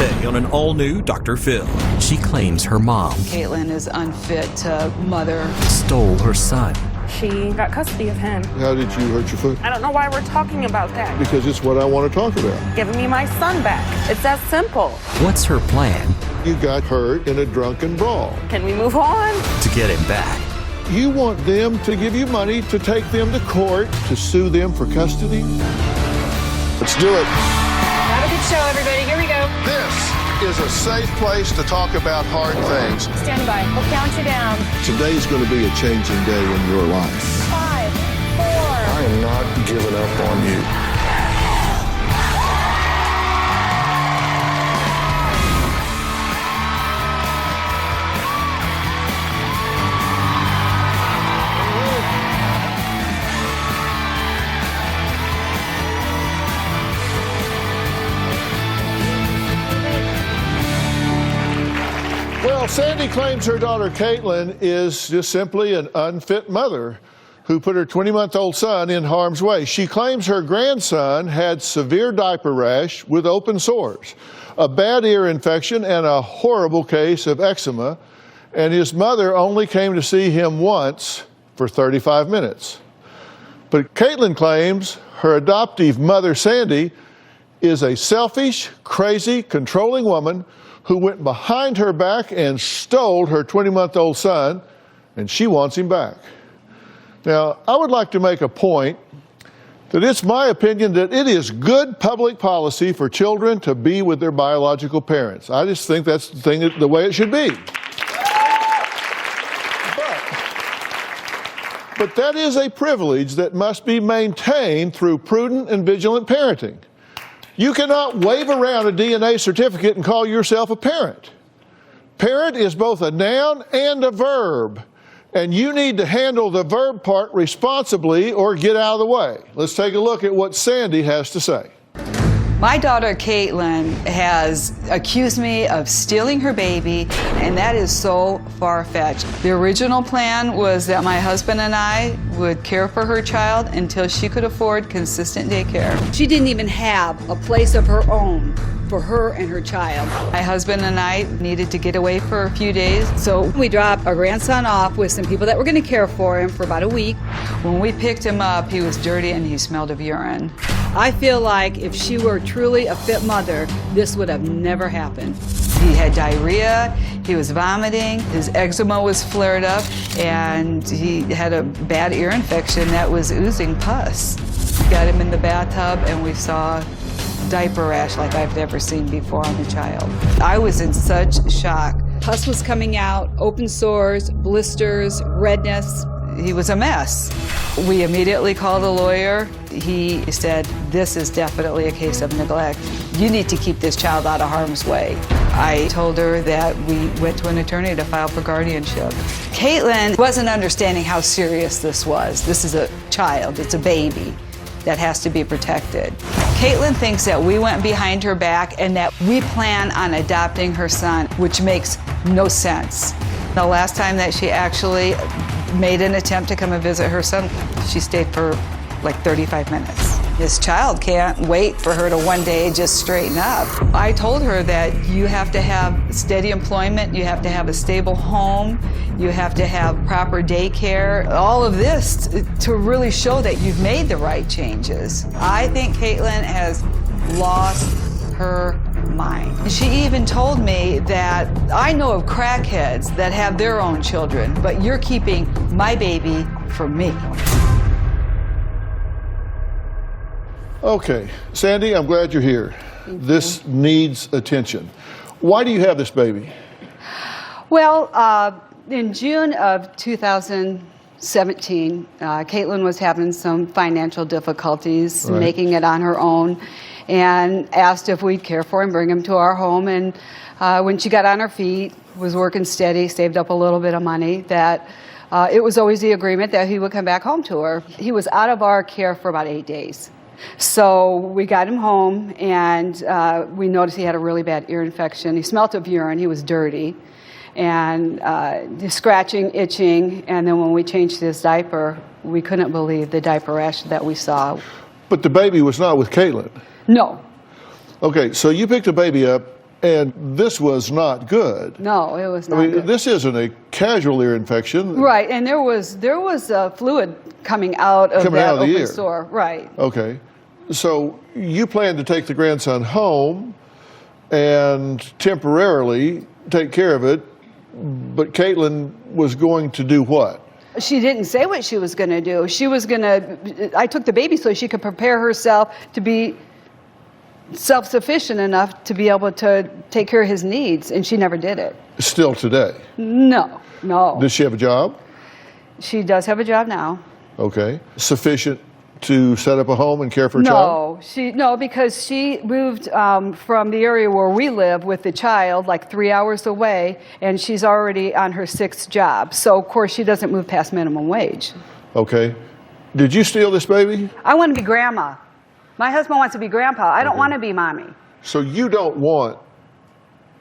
Today on an all-new Dr. Phil. She claims her mom Caitlin is unfit to mother. Stole her son. She got custody of him. How did you hurt your foot? I don't know why we're talking about that. Because it's what I want to talk about. Giving me my son back. It's that simple. What's her plan You got hurt in a drunken brawl. Can we move on? to get him back? You want them to give you money to take them to court to sue them for custody? Let's do it. Have a good show, everybody. Here we go. This is a safe place to talk about hard things. Stand by. We'll count you down. Today's going to be a changing day in your life. 5, 4. I am not giving up on you. Well, Sandy claims her daughter Caitlin is just simply an unfit mother who put her 20-month-old son in harm's way. She claims her grandson had severe diaper rash with open sores, a bad ear infection, and a horrible case of eczema, and his mother only came to see him once for 35 minutes. But Caitlin claims her adoptive mother, Sandy, is a selfish, crazy, controlling woman who went behind her back and stole her 20-month-old son, and she wants him back. Now, I would like to make a point that it's my opinion that it is good public policy for children to be with their biological parents. I just think that's the way it should be. But that is a privilege that must be maintained through prudent and vigilant parenting. You cannot wave around a DNA certificate and call yourself a parent. Parent is both a noun and a verb, and you need to handle the verb part responsibly or get out of the way. Let's take a look at what Sandy has to say. My daughter Caitlin has accused me of stealing her baby, and that is so far-fetched. The original plan was that my husband and I would care for her child until she could afford consistent daycare. She didn't even have a place of her own for her and her child. My husband and I needed to get away for a few days, So we dropped our grandson off with some people that were going to care for him for about a week. when we picked him up, he was dirty and he smelled of urine. I feel like if she were truly a fit mother, this would have never happened. He had diarrhea, he was vomiting, his eczema was flared up, and he had a bad ear infection that was oozing pus. Got him in the bathtub and we saw diaper rash like I've never seen before on a child. I was in such shock. Pus was coming out, open sores, blisters, redness. He was a mess. We immediately called a lawyer. He said, this is definitely a case of neglect. You need to keep this child out of harm's way. I told her that we went to an attorney to file for guardianship. Caitlin wasn't understanding how serious this was. This is a child, it's a baby that has to be protected. Caitlin thinks that we went behind her back and that we plan on adopting her son, which makes no sense. The last time that she actually made an attempt to come and visit her son, she stayed for like 35 minutes. This child can't wait for her to one day just straighten up. I told her that you have to have steady employment, you have to have a stable home, you have to have proper daycare, all of this to really show that you've made the right changes. I think Caitlin has lost her mind. She even told me that I know of crackheads that have their own children, but you're keeping my baby from me. Okay, Sandy, I'm glad you're here. This needs attention. Why do you have this baby? Well, in June of 2017, Caitlin was having some financial difficulties, Right. making it on her own, and asked if we'd care for him, bring him to our home. And when she got on her feet, was working steady, saved up a little bit of money, that it was always the agreement that he would come back home to her. He was out of our care for about 8 days. So we got him home, and we noticed he had a really bad ear infection. He smelled of urine, he was dirty, and scratching, itching, and then when we changed his diaper, we couldn't believe the diaper rash that we saw. But the baby was not with Caitlin. No. Okay, so you picked a baby up And this was not good. No, it was not I mean, good. this isn't a casual ear infection. Right, and there was fluid coming out of that the open ear. sore. Right. Okay. So you plan to take the grandson home and temporarily take care of it, but Caitlin was going to do what? She didn't say what she was going to do. She was going to, I took the baby so she could prepare herself to be self-sufficient enough to be able to take care of his needs, and she never did it. Still today? No. Does she have a job? She does have a job now. Okay. Sufficient to set up a home and care for a child? No, because she moved from the area where we live with the child, like 3 hours away, and she's already on her 6th job. So, of course, she doesn't move past minimum wage. Okay. Did you steal this baby? I want to be grandma. My husband wants to be grandpa. I don't want to be mommy. So you don't want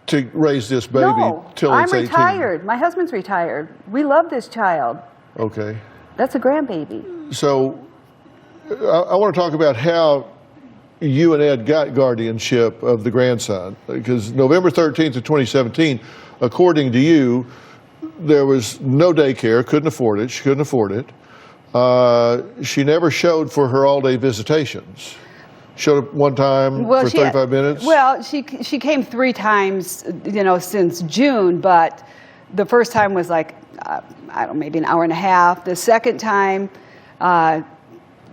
to raise this baby till it's 18? I'm retired. My husband's retired. We love this child. Okay. That's a grandbaby. So I want to talk about how you and Ed got guardianship of the grandson. Because November 13th of 2017, according to you, there was no daycare, couldn't afford it. She couldn't afford it. She never showed for her all-day visitations. Showed up one time for 35 minutes? Well, she came 3 times, since June, but the first time was like, I don't know, maybe an hour and a half. The second time,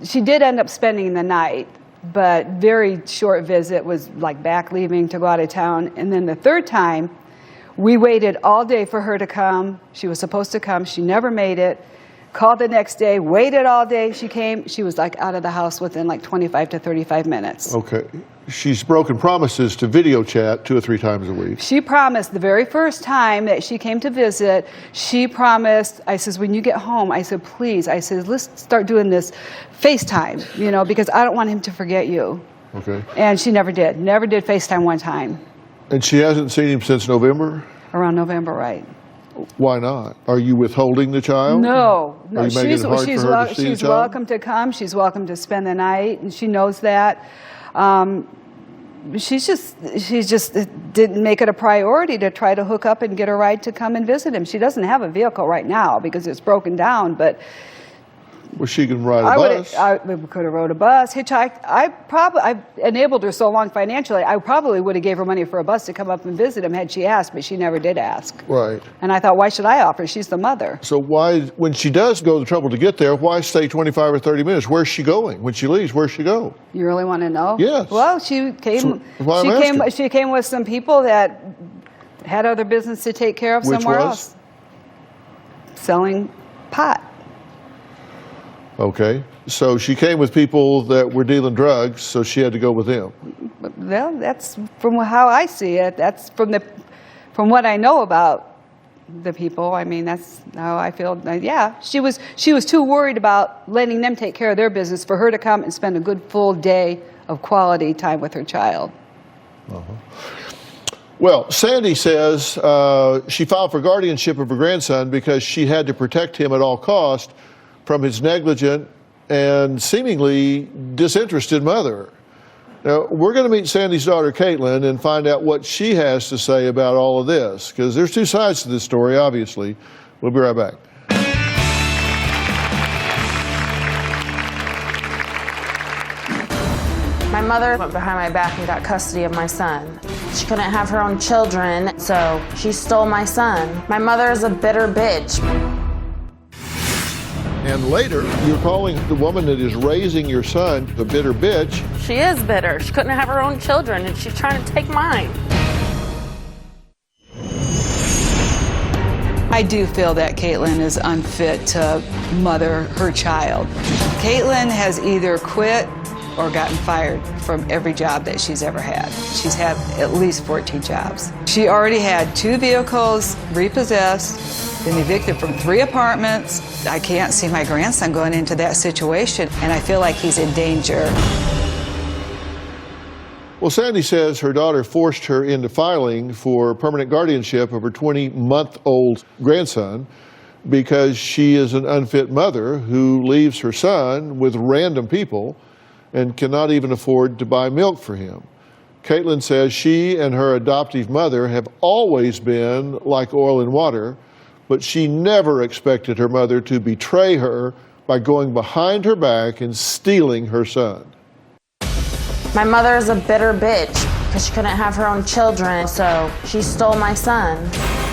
she did end up spending the night, but very short visit, was like back leaving to go out of town. And then the third time, we waited all day for her to come. She was supposed to come. She never made it. Called the next day, waited all day. She came. She was like out of the house within like 25 to 35 minutes. Okay. She's broken promises to video chat 2 or 3 times a week. She promised the very first time that she came to visit, she promised, I says, when you get home, I said, please, I said, let's start doing this FaceTime, because I don't want him to forget you. Okay. And she never did FaceTime one time. And she hasn't seen him since November? Around November, right. Why not? Are you withholding the child? No. Are you making it hard for her to see the she's child? welcome to come. She's welcome to spend the night, and she knows that. She just didn't make it a priority to try to hook up and get a ride to come and visit him. She doesn't have a vehicle right now because it's broken down, but Well, she can ride a bus. I could have rode a bus, hitchhiked. I've enabled her so long financially, I probably would have gave her money for a bus to come up and visit him had she asked, but she never did ask. Right. And I thought, why should I offer? She's the mother. So why, when she does go to the trouble to get there, why stay 25 or 30 minutes? Where's she going? When she leaves, where's she go? You really want to know? Yes. Well, she came. So why I'm asking. She came with some people that had other business to take care of Which somewhere was? else. Selling pot. Okay. So she came with people that were dealing drugs, so she had to go with them. Well, that's from how I see it. That's from what I know about the people. I mean, that's how I feel. Yeah, she was too worried about letting them take care of their business for her to come and spend a good full day of quality time with her child. Well, Sandy says she filed for guardianship of her grandson because she had to protect him at all costs from his negligent and seemingly disinterested mother. Now, we're going to meet Sandy's daughter, Caitlin, and find out what she has to say about all of this, because there's two sides to this story, obviously. We'll be right back. My mother went behind my back and got custody of my son. She couldn't have her own children, so she stole my son. My mother is a bitter bitch. And later, you're calling the woman that is raising your son the bitter bitch. She is bitter. She couldn't have her own children, and she's trying to take mine. I do feel that Caitlin is unfit to mother her child. Caitlin has either quit or gotten fired from every job that she's ever had. She's had at least 14 jobs. She already had 2 vehicles repossessed, been evicted from 3 apartments. I can't see my grandson going into that situation, and I feel like he's in danger. Well, Sandy says her daughter forced her into filing for permanent guardianship of her 20-month-old grandson because she is an unfit mother who leaves her son with random people and cannot even afford to buy milk for him. Caitlin says she and her adoptive mother have always been like oil and water, but she never expected her mother to betray her by going behind her back and stealing her son. My mother is a bitter bitch because she couldn't have her own children, so she stole my son.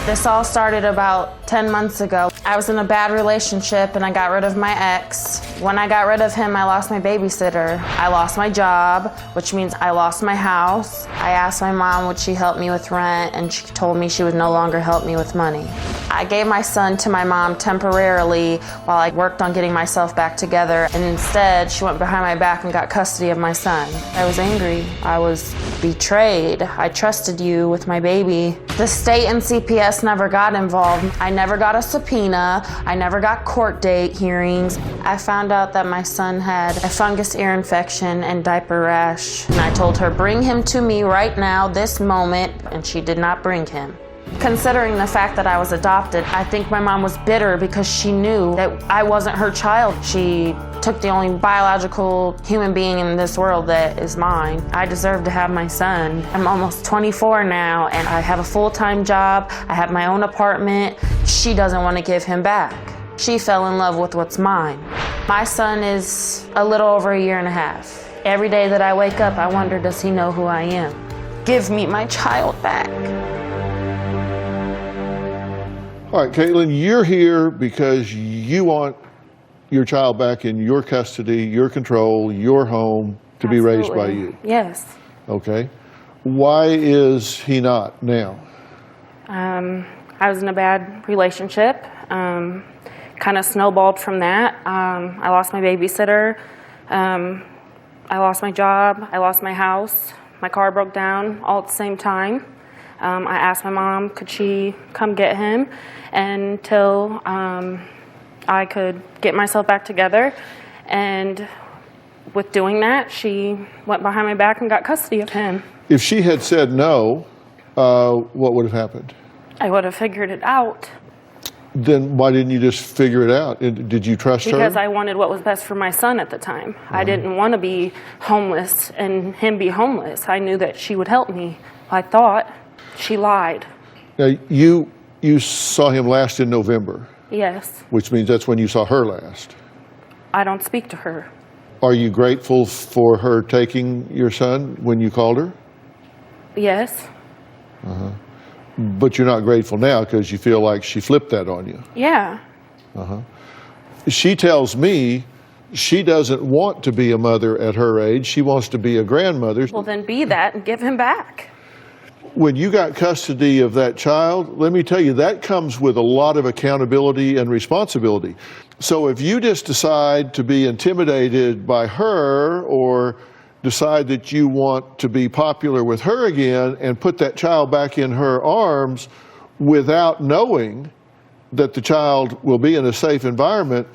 This all started about 10 months ago. I was in a bad relationship and I got rid of my ex. When I got rid of him, I lost my babysitter. I lost my job, which means I lost my house. I asked my mom would she help me with rent, and she told me she would no longer help me with money. I gave my son to my mom temporarily while I worked on getting myself back together, and instead she went behind my back and got custody of my son. I was angry. I was betrayed. I trusted you with my baby. The state and CPS never got involved. I never got a subpoena. I never got court date hearings. I found out that my son had a fungus ear infection and diaper rash, and I told her, bring him to me right now, this moment, and she did not bring him. Considering the fact that I was adopted, I think my mom was bitter because she knew that I wasn't her child. She took the only biological human being in this world that is mine. I deserve to have my son. I'm almost 24 now, and I have a full-time job. I have my own apartment. She doesn't want to give him back. She fell in love with what's mine. My son is a little over a year and a half. Every day that I wake up, I wonder, does he know who I am? Give me my child back. All right, Caitlin, you're here because you want your child back in your custody, your control, your home, to be raised by you. Yes. Okay. Why is he not now? I was in a bad relationship. Kind of snowballed from that. I lost my babysitter. I lost my job. I lost my house. My car broke down all at the same time. I asked my mom, could she come get him until I could get myself back together. And with doing that, she went behind my back and got custody of him. If she had said no, what would have happened? I would have figured it out. Then why didn't you just figure it out? Did you trust her? Because I wanted what was best for my son at the time. I didn't want to be homeless and him be homeless. I knew that she would help me. I thought. She lied. Now, you saw him last in November. Yes. Which means that's when you saw her last. I don't speak to her. Are you grateful for her taking your son when you called her? Yes. But you're not grateful now because you feel like she flipped that on you. Yeah. She tells me she doesn't want to be a mother at her age. She wants to be a grandmother. Well, then be that and give him back. When you got custody of that child, let me tell you, that comes with a lot of accountability and responsibility. So if you just decide to be intimidated by her or decide that you want to be popular with her again and put that child back in her arms without knowing that the child will be in a safe environment,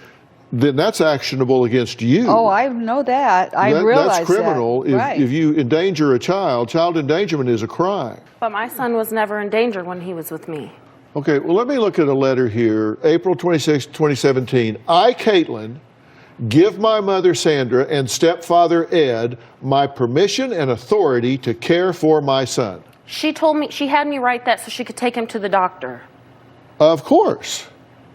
then that's actionable against you. Oh, I know that. I realize that's criminal. That. If you endanger a child, child endangerment is a crime. But my son was never in danger when he was with me. Okay, well, let me look at a letter here, April 26, 2017. I, Caitlin, give my mother Sandra and stepfather Ed my permission and authority to care for my son. She told me, she had me write that so she could take him to the doctor. Of course.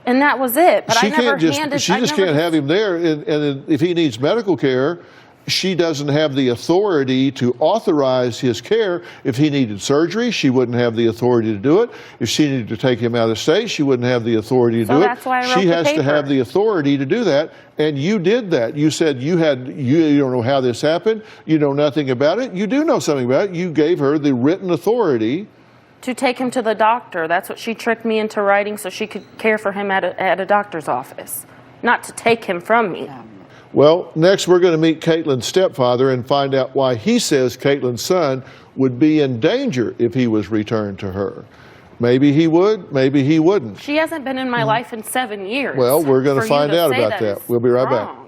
And that was it. But She I never can't handed. She just can't have him there. And if he needs medical care, she doesn't have the authority to authorize his care. If he needed surgery, she wouldn't have the authority to do it. If she needed to take him out of state, she wouldn't have the authority to do it. That's why I wrote She the has to paper. have the authority to do that, and you did that. You said you don't know how this happened. You know nothing about it. You do know something about it. You gave her the written authority To take him to the doctor. That's what she tricked me into writing so she could care for him at a doctor's office. Not to take him from me. Well, next we're going to meet Caitlin's stepfather and find out why he says Caitlin's son would be in danger if he was returned to her. Maybe he would, maybe he wouldn't. She hasn't been in my life in 7 years. Well, we're going to For you find out say about that. is We'll be right back. wrong.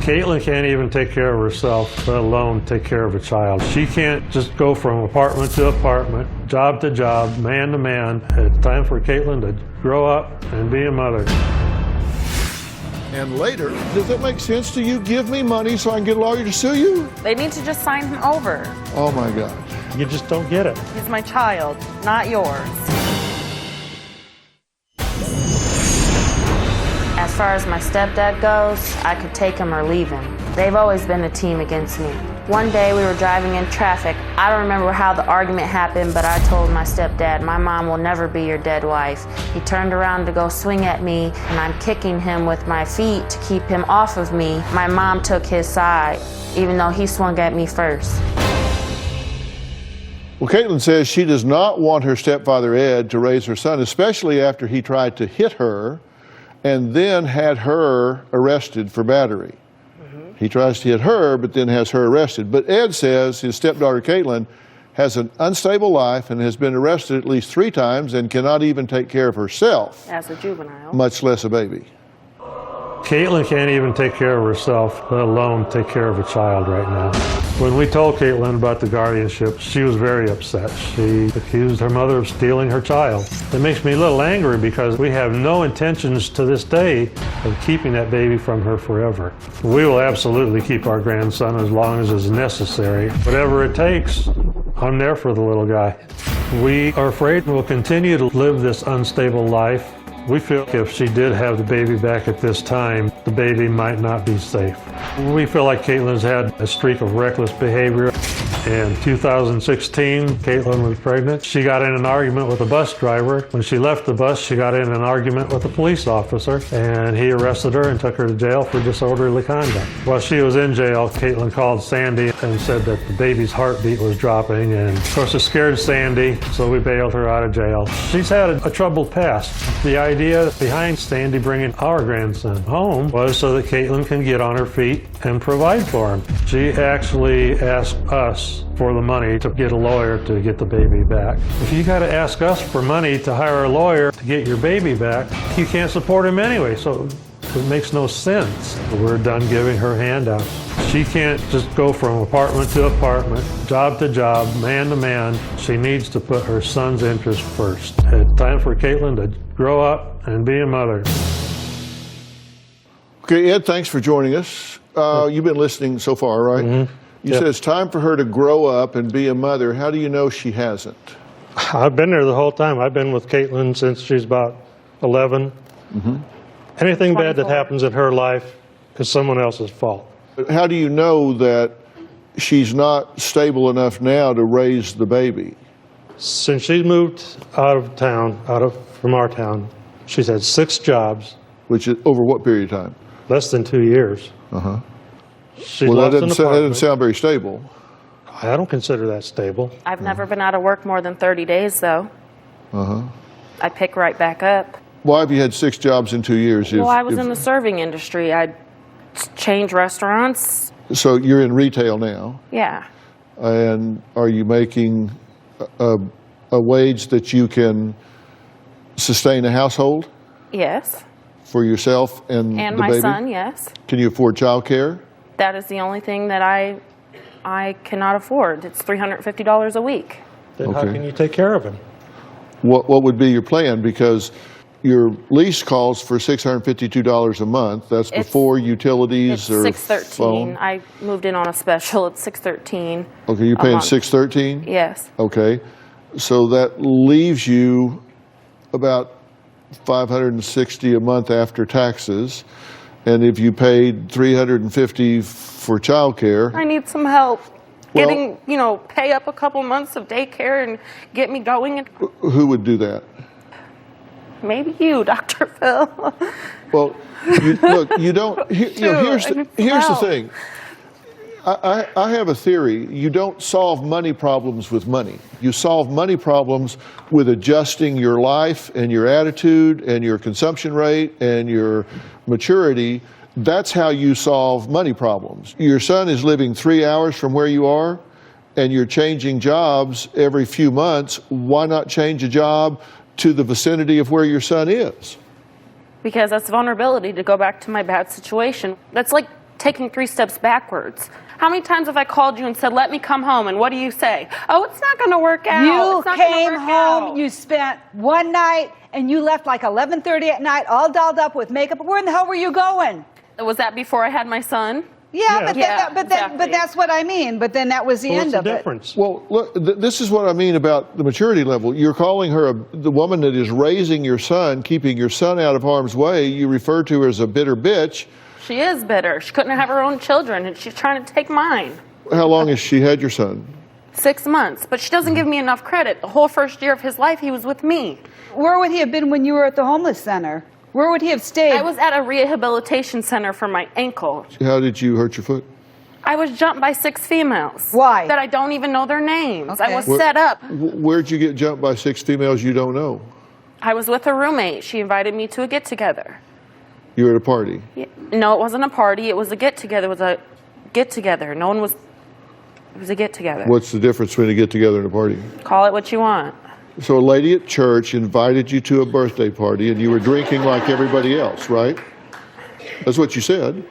Caitlin can't even take care of herself, let alone take care of a child. She can't just go from apartment to apartment, job to job, man to man. It's time for Caitlin to grow up and be a mother. And later, does it make sense to you? Give me money so I can get a lawyer to sue you? They need to just sign him over. Oh my God. You just don't get it. He's my child, not yours. As far as my stepdad goes, I could take him or leave him. They've always been a team against me. One day we were driving in traffic. I don't remember how the argument happened, but I told my stepdad, my mom will never be your dead wife. He turned around to go swing at me, and I'm kicking him with my feet to keep him off of me. My mom took his side, even though he swung at me first. Well, Caitlin says she does not want her stepfather Ed to raise her son, especially after he tried to hit her and then had her arrested for battery. He tries to hit her, but then has her arrested. But Ed says his stepdaughter Caitlin has an unstable life and has been arrested at least 3 times and cannot even take care of herself, As a juvenile. much less a baby. Caitlin can't even take care of herself, let alone take care of a child right now. When we told Caitlin about the guardianship, she was very upset. She accused her mother of stealing her child. It makes me a little angry because we have no intentions to this day of keeping that baby from her forever. We will absolutely keep our grandson as long as is necessary. Whatever it takes, I'm there for the little guy. We are afraid we'll continue to live this unstable life. We feel if she did have the baby back at this time, the baby might not be safe. We feel like Caitlin's had a streak of reckless behavior. In 2016, Caitlin was pregnant. She got in an argument with a bus driver. When she left the bus, she got in an argument with a police officer, and he arrested her and took her to jail for disorderly conduct. While she was in jail, Caitlin called Sandy and said that the baby's heartbeat was dropping, and of course it scared Sandy, so we bailed her out of jail. She's had a troubled past. The idea behind Sandy bringing our grandson home was so that Caitlin can get on her feet and provide for him. She actually asked us for the money to get a lawyer to get the baby back. If you got to ask us for money to hire a lawyer to get your baby back, you can't support him anyway, so it makes no sense. We're done giving her handouts. She can't just go from apartment to apartment, job to job, man to man. She needs to put her son's interest first. It's time for Caitlin to grow up and be a mother. Okay, Ed, thanks for joining us. You've been listening so far, right? Mm-hmm. You said it's time for her to grow up and be a mother. How do you know she hasn't? I've been there the whole time. I've been with Caitlin since she's about 11. Mm-hmm. Anything bad that happens in her life is someone else's fault. How do you know that she's not stable enough now to raise the baby? Since she's moved out of town, from our town, she's had 6 jobs. Which is over what period of time? Less than 2 years. Uh-huh. She's Well, that lost doesn't sound very stable. I don't consider that stable. I've never been out of work more than 30 days, though. Uh-huh. I pick right back up. Why have you had 6 jobs in 2 years? Well, I was in the serving industry. I'd change restaurants. So you're in retail now, Yeah. and are you making a wage that you can sustain a household Yes. for yourself and And the my baby? son, yes. Can you afford child care? That is the only thing that I cannot afford. It's $350 a week. Then how Okay. can you take care of him? What would be your plan? Because your lease calls for $652 a month. That's It's- before utilities It's or $613. phone. I moved in on a special. It's $613. Okay, you're a paying month. $613? Yes. Okay, so that leaves you about $560 a month after taxes. And if you paid $350 for childcare, I need some help Well- getting, pay up a couple months of daycare and get me going. And who would do that? maybe you, Dr. Phil. Well, look, you don't. Here's I need some the help. thing. I have a theory. You don't solve money problems with money. You solve money problems with adjusting your life and your attitude and your consumption rate and your maturity. That's how you solve money problems. Your son is living 3 hours from where you are, and you're changing jobs every few months. Why not change a job to the vicinity of where your son is? Because that's vulnerability to go back to my bad situation. That's like taking 3 steps backwards. How many times have I called you and said, let me come home, and what do you say? Oh, it's not going to work out. You It's not gonna came work home, out." you spent one night, and you left like 11:30 at night, all dolled up with makeup. Where in the hell were you going? Was that before I had my son? Yeah, but, Yeah, but exactly. that's what I mean. But then that was the What's end the of it. difference? Well, look, this is what I mean about the maturity level. You're calling her the woman that is raising your son, keeping your son out of harm's way. You refer to her as a bitter bitch. She is bitter. She couldn't have her own children, and she's trying to take mine. How long has she had your son? 6 months, but she doesn't give me enough credit. The whole first year of his life, he was with me. Where would he have been when you were at the homeless center? Where would he have stayed? I was at a rehabilitation center for my ankle. How did you hurt your foot? I was jumped by 6 females. Why? That I don't even know their names. I Okay. was set up. Where'd you get jumped by 6 females you don't know? I was with a roommate. She invited me to a get-together. You were at a party. No, it wasn't a party. It was a get-together. It was a get-together. No one was... It was a get-together. What's the difference between a get-together and a party? Call it what you want. So a lady at church invited you to a birthday party and you were drinking like everybody else, right? That's what you said.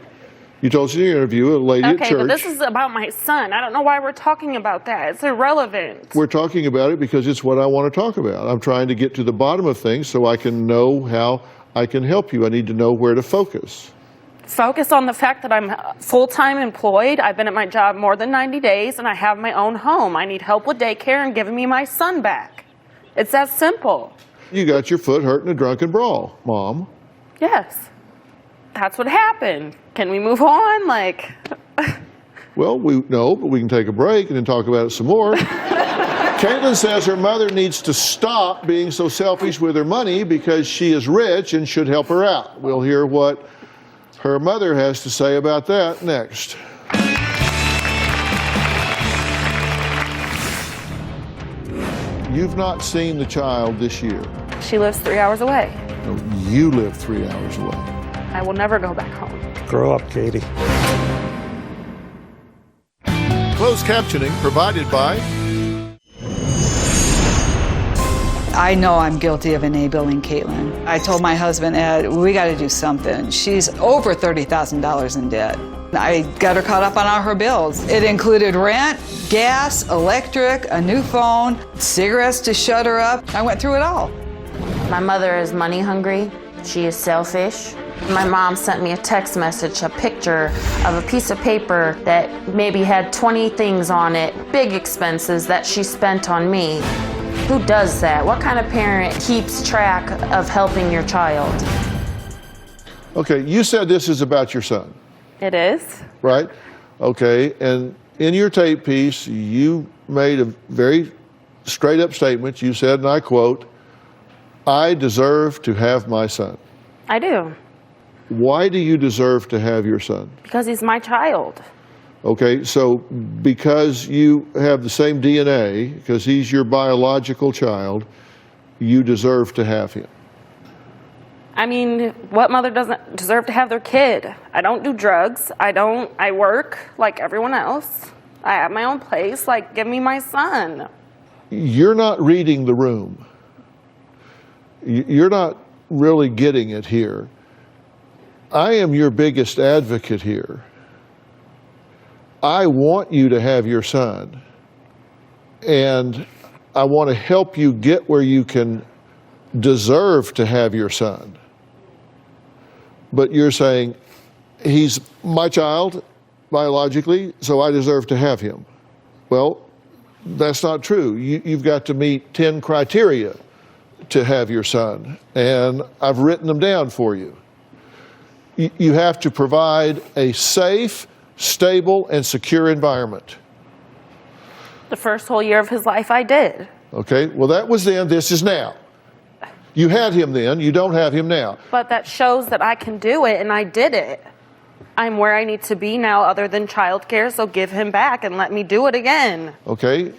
You told us in your interview, a lady at Okay, church. but this is about my son. I don't know why we're talking about that. It's irrelevant. We're talking about it because it's what I want to talk about. I'm trying to get to the bottom of things so I can know how I can help you. I need to know where to focus. Focus on the fact that I'm full-time employed. I've been at my job more than 90 days, and I have my own home. I need help with daycare and giving me my son back. It's that simple. You got your foot hurt in a drunken brawl, Mom. Yes. That's what happened. Can we move on? Like... Well, no, but we can take a break and then talk about it some more. Caitlin says her mother needs to stop being so selfish with her money because she is rich and should help her out. We'll hear what her mother has to say about that next. You've not seen the child this year. She lives 3 hours away. No, you live 3 hours away. I will never go back home. Grow up, Katie. Closed captioning provided by... I know I'm guilty of enabling Caitlin. I told my husband, Ed, we got to do something. She's over $30,000 in debt. I got her caught up on all her bills. It included rent, gas, electric, a new phone, cigarettes to shut her up. I went through it all. My mother is money hungry. She is selfish. My mom sent me a text message, a picture of a piece of paper that maybe had 20 things on it, big expenses that she spent on me. Who does that? What kind of parent keeps track of helping your child? Okay, you said this is about your son, It is. right? Okay, and in your tape piece, you made a very straight up statement. You said, and I quote, "I deserve to have my son." I do. Why do you deserve to have your son? Because he's my child. Okay, so because you have the same DNA, because he's your biological child, you deserve to have him. I mean, what mother doesn't deserve to have their kid? I don't do drugs. I work like everyone else. I have my own place. Like, give me my son. You're not reading the room. You're not really getting it here. I am your biggest advocate here. I want you to have your son, and I want to help you get where you can deserve to have your son. But you're saying, he's my child biologically, so I deserve to have him. Well, that's not true. You've got to meet 10 criteria to have your son, and I've written them down for you. You have to provide a safe, stable, and secure environment. The first whole year of his life, I did. Okay, well, that was then, this is now. You had him then, you don't have him now. But that shows that I can do it, and I did it. I'm where I need to be now other than childcare, so give him back and let me do it again. Okay,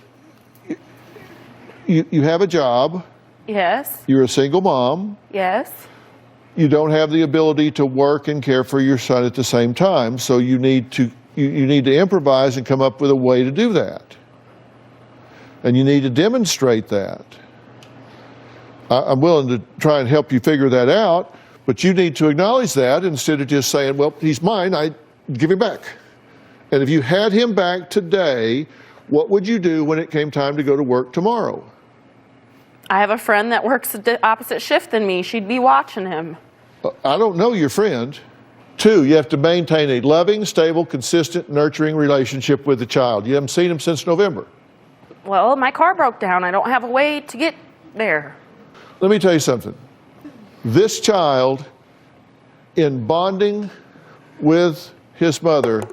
you have a job, Yes, you're a single mom, yes. you don't have the ability to work and care for your son at the same time, so you need to improvise and come up with a way to do that. And you need to demonstrate that. I'm willing to try and help you figure that out, but you need to acknowledge that instead of just saying, well, he's mine, I give him back. And if you had him back today, what would you do when it came time to go to work tomorrow? I have a friend that works the opposite shift than me. She'd be watching him. I don't know your friend. 2, you have to maintain a loving, stable, consistent, nurturing relationship with the child. You haven't seen him since November. Well, my car broke down. I don't have a way to get there. Let me tell you something. This child, in bonding with his mother,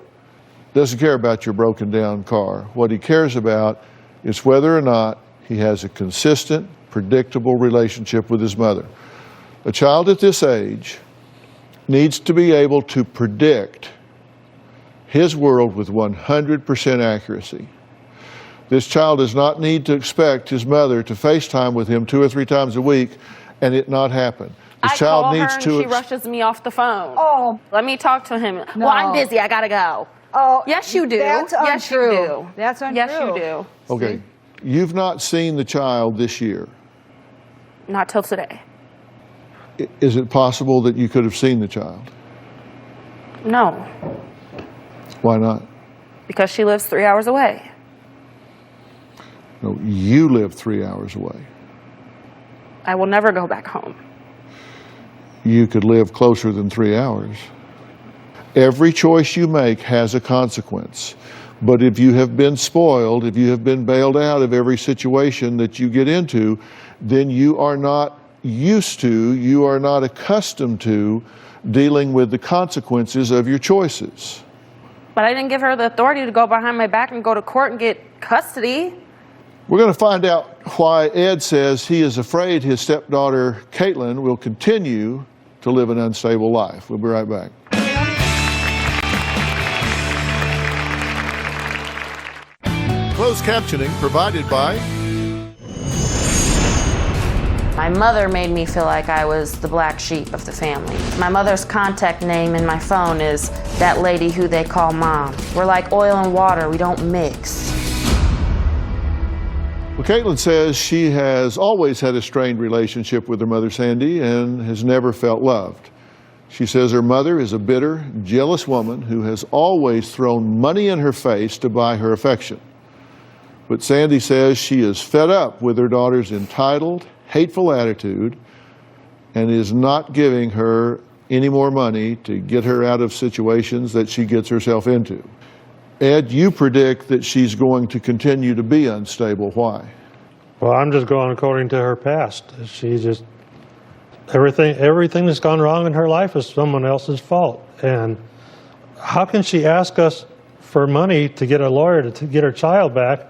doesn't care about your broken down car. What he cares about is whether or not he has a consistent, predictable relationship with his mother. A child at this age needs to be able to predict his world with 100% accuracy. This child does not need to expect his mother to FaceTime with him 2 or 3 times a week and it not happen. This I child call needs her to and she rushes me off the phone. Oh. Let me talk to him. No. Well, I'm busy. I gotta go. Oh, Yes, you do. That's Yes, you untrue. do. That's untrue. Yes, you do. Okay, you've not seen the child this year. Not till today. Is it possible that you could have seen the child? No, Why not? because she lives 3 hours away. No, you live 3 hours away. I will never go back home. You could live closer than 3 hours. Every choice you make has a consequence. But if you have been spoiled, if you have been bailed out of every situation that you get into, then you are not used to, you are not accustomed to dealing with the consequences of your choices. But I didn't give her the authority to go behind my back and go to court and get custody. We're going to find out why Ed says he is afraid his stepdaughter, Caitlin, will continue to live an unstable life. We'll be right back. Closed captioning provided by... My mother made me feel like I was the black sheep of the family. My mother's contact name in my phone is that lady who they call mom. We're like oil and water, we don't mix. Well, Caitlin says she has always had a strained relationship with her mother, Sandy, and has never felt loved. She says her mother is a bitter, jealous woman who has always thrown money in her face to buy her affection. But Sandy says she is fed up with her daughter's entitled, hateful attitude and is not giving her any more money to get her out of situations that she gets herself into. Ed, you predict that she's going to continue to be unstable. Why? Well, I'm just going according to her past. She just, everything that's gone wrong in her life is someone else's fault. And how can she ask us for money to get a lawyer to get her child back?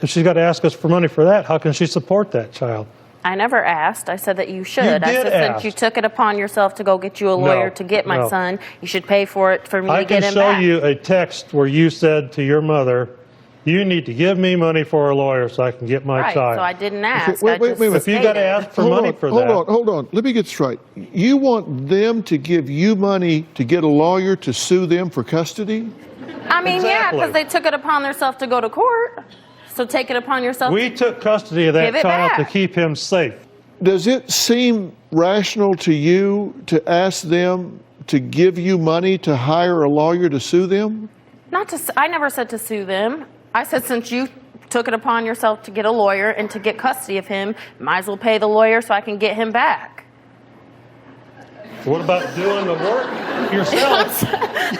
If she's got to ask us for money for that, how can she support that child? I never asked. I said that you should. You I did said ask. since you took it upon yourself to go get you a lawyer to get my son, you should pay for it for me I to get can him show back. you a text where you said to your mother, you need to give me money for a lawyer so I can get my Right, child. so I didn't ask. wait, I just wait. If you got to stated. ask for money for that. Hold on. Let me get this right. You want them to give you money to get a lawyer to sue them for custody? I mean, yeah, Exactly. because they took it upon themselves to go to court. So take it upon yourself. We took custody of that Give it child to back. keep him safe. Does it seem rational to you to ask them to give you money to hire a lawyer to sue them? Not to. I never said to sue them. I said since you took it upon yourself to get a lawyer and to get custody of him, might as well pay the lawyer so I can get him back. What about doing the work yourself?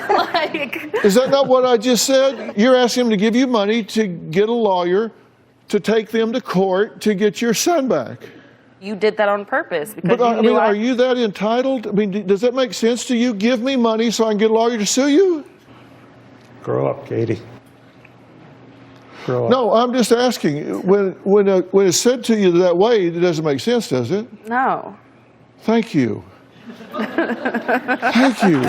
Like, Is that not what I just said? You're asking them to give you money to get a lawyer to take them to court to get your son back. you did that on purpose because But you knew are you that entitled? I mean, does that make sense to you? Give me money so I can get a lawyer to sue you? Grow up, Katie. Grow up. No, I'm just asking. When it's said to you that way, it doesn't make sense, does it? No. Thank you. Thank you.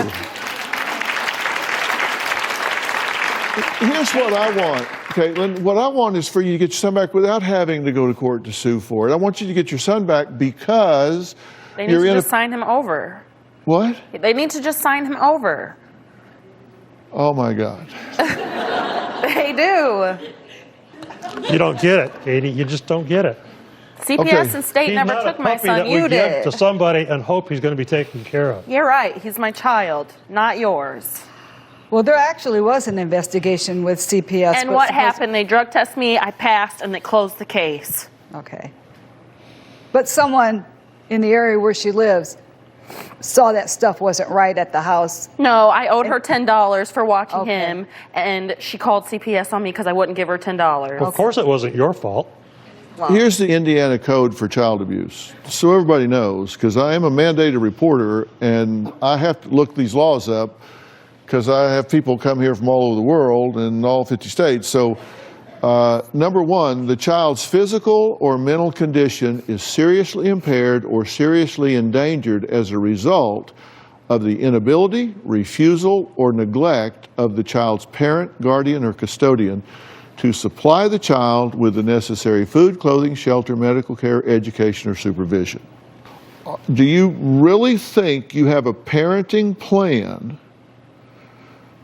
Here's what I want, Caitlin. What I want is for you to get your son back without having to go to court to sue for it. I want you to get your son back because They need you're to in just sign him over. What? They need to just sign him over. Oh my God. They do. You don't get it, Katie. You just don't get it. CPS Okay. and state He's never not took a my puppy son. that we You give did. to somebody and hope he's going to be taken care of. You're right. He's my child, not yours. Well, there actually was an investigation with CPS. And but what suppose- happened? They drug tested me, I passed, and they closed the case. Okay. But someone in the area where she lives saw that stuff wasn't right at the house. No, I owed her $10 for watching Okay. him, and she called CPS on me because I wouldn't give her $10. Of course it wasn't your fault. Here's the Indiana Code for child abuse, so everybody knows, because I am a mandated reporter and I have to look these laws up because I have people come here from all over the world and all 50 states. So number one, the child's physical or mental condition is seriously impaired or seriously endangered as a result of the inability, refusal, or neglect of the child's parent, guardian, or custodian to supply the child with the necessary food, clothing, shelter, medical care, education, or supervision. Do you really think you have a parenting plan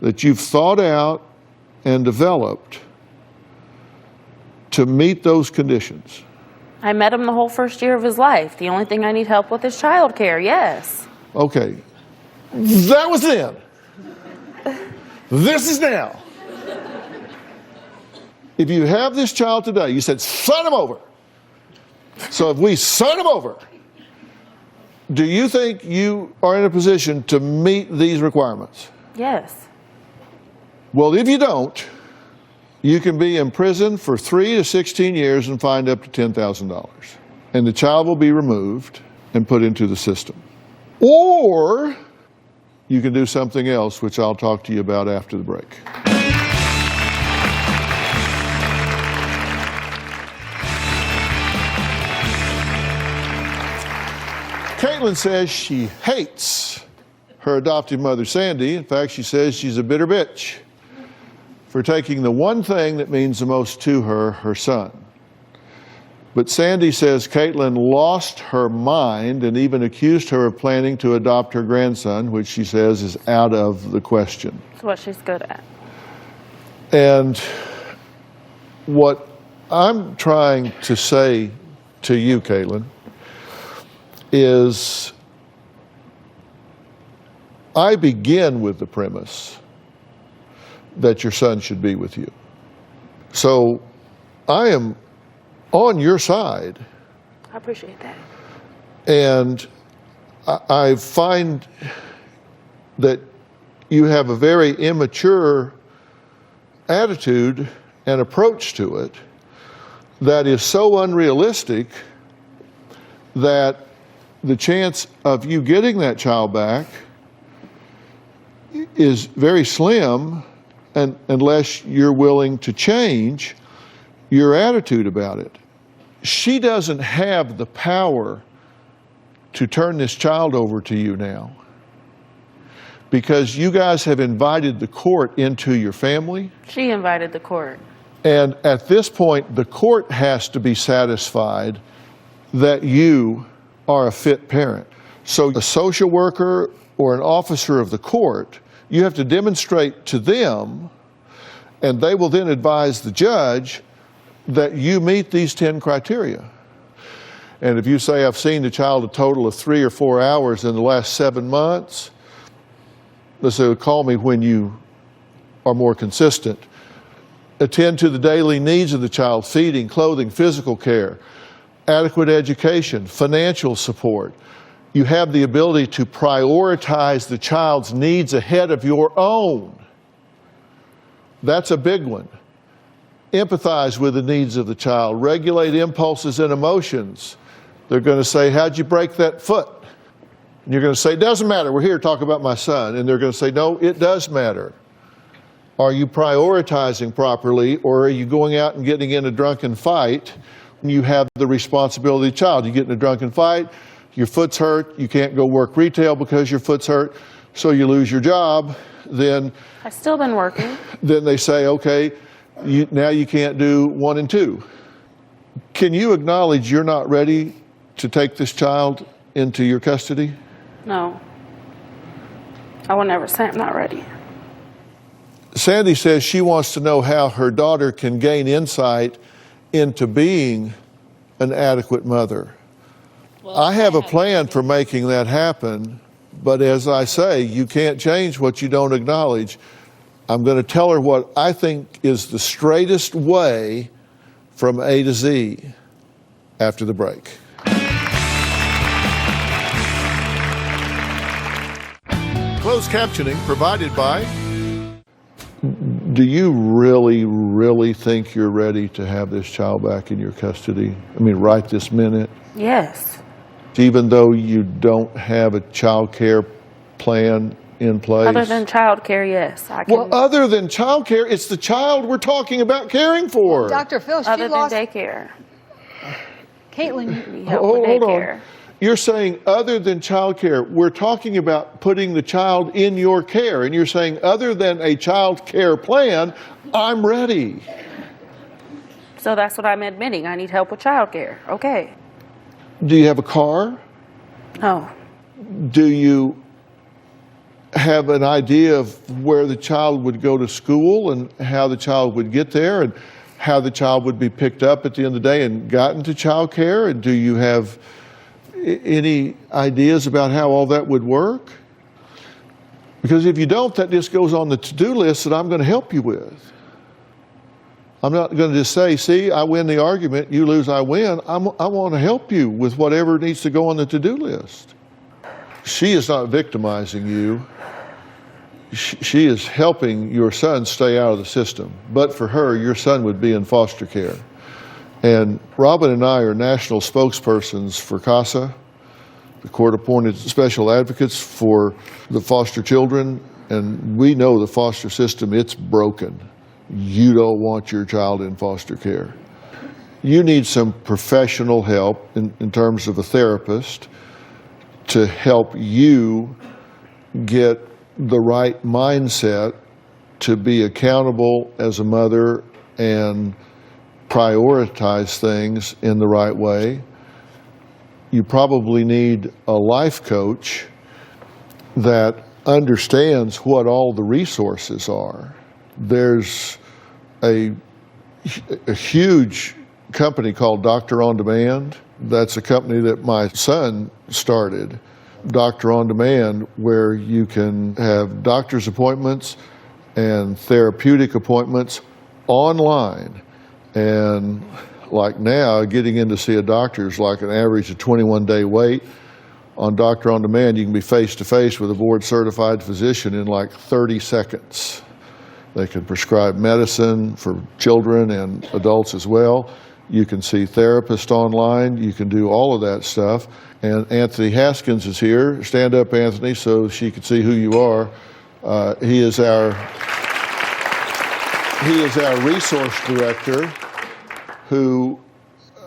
that you've thought out and developed to meet those conditions? I met him the whole first year of his life. The only thing I need help with is childcare, yes. Okay, that was then. This is now. If you have this child today, you said, son him over. So if we son him over, do you think you are in a position to meet these requirements? Yes. Well, if you don't, you can be in prison for 3 to 16 years and fined up to $10,000. And the child will be removed and put into the system. Or you can do something else, which I'll talk to you about after the break. Caitlin says she hates her adoptive mother, Sandy. In fact, she says she's a bitter bitch for taking the one thing that means the most to her, her son. But Sandy says Caitlin lost her mind and even accused her of planning to adopt her grandson, which she says is out of the question. That's what she's good at. And what I'm trying to say to you, Caitlin, is I begin with the premise that your son should be with you. So I am on your side. I appreciate that. And I find that you have a very immature attitude and approach to it that is so unrealistic that the chance of you getting that child back is very slim unless you're willing to change your attitude about it. She doesn't have the power to turn this child over to you now because you guys have invited the court into your family. She invited the court. And at this point, the court has to be satisfied that you are a fit parent. So a social worker or an officer of the court, you have to demonstrate to them, and they will then advise the judge that you meet these 10 criteria. And if you say, I've seen the child a total of 3 or 4 hours in the last 7 months, they say, call me when you are more consistent. Attend to the daily needs of the child, feeding, clothing, physical care, adequate education, financial support. You have the ability to prioritize the child's needs ahead of your own. That's a big one. Empathize with the needs of the child. Regulate impulses and emotions. They're going to say, how'd you break that foot? And you're going to say, it doesn't matter. We're here to talk about my son. And they're going to say, no, it does matter. Are you prioritizing properly, or are you going out and getting in a drunken fight when you have the responsibility of the child? You get in a drunken fight, your foot's hurt, you can't go work retail because your foot's hurt, so you lose your job. Then I've still been working. Then they say, okay, now you can't do 1 and 2. Can you acknowledge you're not ready to take this child into your custody? No. I will never say I'm not ready. Sandy says she wants to know how her daughter can gain insight into being an adequate mother. I have a plan for making that happen, but as I say, you can't change what you don't acknowledge. I'm going to tell her what I think is the straightest way from A to Z after the break. Closed captioning provided by... Do you really think you're ready to have this child back in your custody? I mean, right this minute? Yes. Even though you don't have a child care plan in place? Other than child care, yes. I can. Well, other than child care, it's the child we're talking about caring for. Dr. Phil, she Other lost... than daycare. Caitlin, Need help with Hold daycare. on. You're saying other than child care. We're talking about putting the child in your care. And you're saying other than a child care plan, I'm ready. So that's what I'm admitting. I need help with child care. Okay. Do you have a car? No. Do you have an idea of where the child would go to school and how the child would get there and how the child would be picked up at the end of the day and gotten to child care? And do you have any ideas about how all that would work? Because if you don't, that just goes on the to-do list that I'm going to help you with. I'm not going to just say, see, I win the argument, you lose, I win. I want to help you with whatever needs to go on the to-do list. She is not victimizing you. She is helping your son stay out of the system. But for her, your son would be in foster care. And Robin and I are national spokespersons for CASA, the court-appointed special advocates for the foster children, and we know the foster system, it's broken. You don't want your child in foster care. You need some professional help in terms of a therapist to help you get the right mindset to be accountable as a mother and prioritize things in the right way. You probably need a life coach that understands what all the resources are. There's a huge company called Doctor On Demand. That's a company that my son started, Doctor On Demand, where you can have doctor's appointments and therapeutic appointments online. And like now, getting in to see a doctor is like an average of 21-day wait. On Doctor On Demand, you can be face-to-face with a board-certified physician in like 30 seconds. They can prescribe medicine for children and adults as well. You can see therapists online. You can do all of that stuff. And Anthony Haskins is here. Stand up, Anthony, so she can see who you are. He is our resource director, who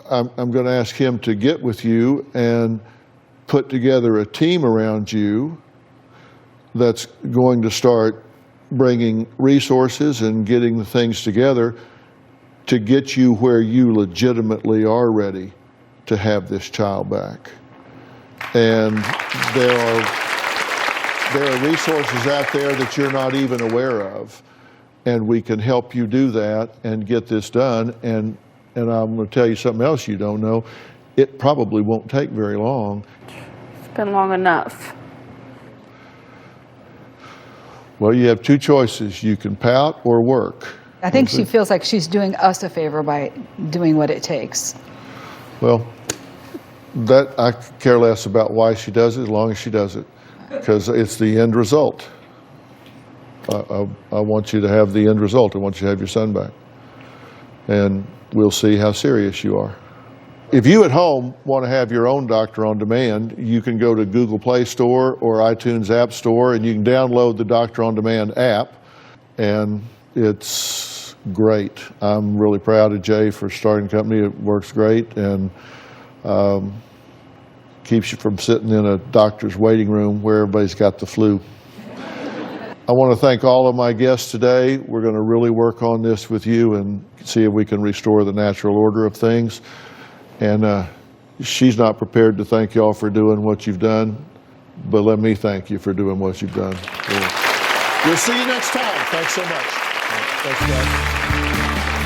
I'm going to ask him to get with you and put together a team around you that's going to start bringing resources and getting the things together to get you where you legitimately are ready to have this child back. And there are resources out there that you're not even aware of, and we can help you do that and get this done. And I'm going to tell you something else you don't know. It probably won't take very long. It's been long enough. Well, you have two choices. You can pout or work. I think she feels like she's doing us a favor by doing what it takes. Well, that I care less about why she does it as long as she does it, because it's the end result. I want you to have the end result. I want you to have your son back. And we'll see how serious you are. If you at home want to have your own Doctor On Demand, you can go to Google Play Store or iTunes App Store, and you can download the Doctor On Demand app, and it's great. I'm really proud of Jay for starting the company. It works great and keeps you from sitting in a doctor's waiting room where everybody's got the flu. I want to thank all of my guests today. We're going to really work on this with you and see if we can restore the natural order of things. And she's not prepared to thank y'all for doing what you've done, but let me thank you for doing what you've done. We'll see you next time. Thanks so much. Thanks, guys.